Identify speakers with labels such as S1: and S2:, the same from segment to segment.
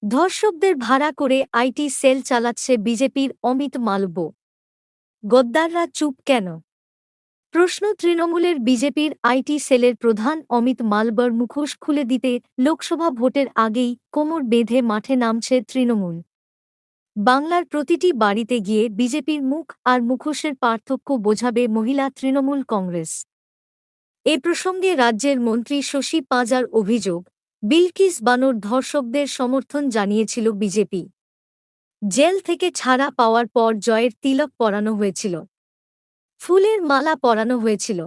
S1: ধর্ষকদের ভাড়া করে আইটি সেল চালাচ্ছে বিজেপির অমিত মালব্য। গদ্দাররা চুপ কেন? প্রশ্ন তৃণমূলের বিজেপির আইটি সেলের প্রধান অমিত মালব্যর মুখোশ খুলে দিতে লোকসভা ভোটের আগেই কোমর বেঁধে মাঠে নামছে তৃণমূল। বাংলার প্রতিটি বাড়িতে গিয়ে বিজেপির মুখ আর মুখোশের পার্থক্য বোঝাবে মহিলা তৃণমূল কংগ্রেস। এ প্রসঙ্গে রাজ্যের মন্ত্রী শশী পাঁজার অভিযোগ, বিলকিস বানোর ধর্ষকদের সমর্থন জানিয়েছিল বিজেপি। জেল থেকে ছাড়া পাওয়ার পর জয়ের তিলক পরানো হয়েছিল, ফুলের মালা পরানো হয়েছিল।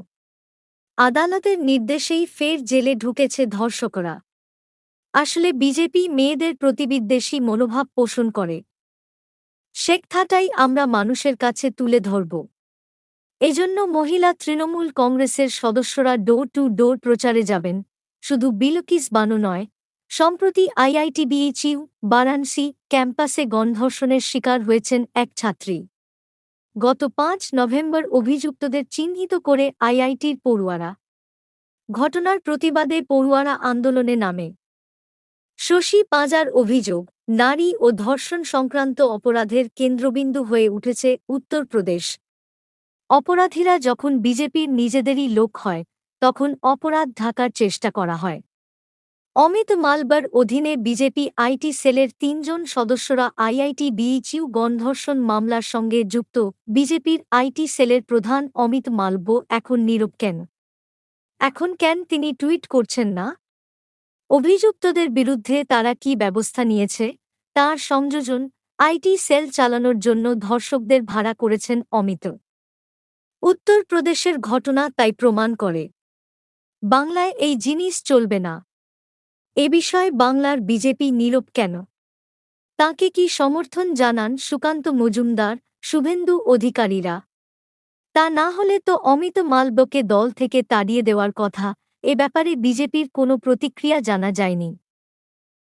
S1: আদালতের নির্দেশেই ফের জেলে ঢুকেছে ধর্ষকরা। আসলে বিজেপি মেয়েদের প্রতিবিদ্বেষী মনোভাব পোষণ করে। শেকথাটাই আমরা মানুষের কাছে তুলে ধরব। এজন্য মহিলা তৃণমূল কংগ্রেসের সদস্যরা ডোর টু ডোর প্রচারে যাবেন। শুধু বিলকিস বানো নয়, সম্প্রতি আইআইটিবিইচিউ বারাণসী ক্যাম্পাসে গণধর্ষণের শিকার হয়েছেন এক ছাত্রী। গত ৫ নভেম্বর অভিযুক্তদের চিহ্নিত করে আইআইটির পড়ুয়ারা। ঘটনার প্রতিবাদে পড়ুয়ারা আন্দোলনে নামে। শশী পাঁজার অভিযোগ, নারী ও ধর্ষণ সংক্রান্ত অপরাধের কেন্দ্রবিন্দু হয়ে উঠেছে উত্তরপ্রদেশ। অপরাধীরা যখন বিজেপির নিজেদেরই লোক হয়, তখন অপরাধ ঢাকার চেষ্টা করা হয়। অমিত মালব্যর অধীনে বিজেপি আইটি সেলের ৩ জন সদস্যরা আইআইটি বিইচিউ গণধর্ষণ মামলার সঙ্গে যুক্ত। বিজেপির আইটি সেলের প্রধান অমিত মালব্য এখন নীরব কেন? এখন কেন তিনি টুইট করছেন না? অভিযুক্তদের বিরুদ্ধে তারা কি ব্যবস্থা নিয়েছে তার সংযোজন। আইটি সেল চালানোর জন্য ধর্ষকদের ভাড়া করেছেন অমিত। উত্তরপ্রদেশের ঘটনা তাই প্রমাণ করে, বাংলায় এই জিনিস চলবে না। এ বিষয়ে বাংলার বিজেপি নীরব কেন? তাঁকে কি সমর্থন জানান সুকান্ত মজুমদার, শুভেন্দু অধিকারীরা? তা না হলে তো অমিত মালব্যকে দল থেকে তাড়িয়ে দেওয়ার কথা। এ ব্যাপারে বিজেপির কোনো প্রতিক্রিয়া জানা যায়নি।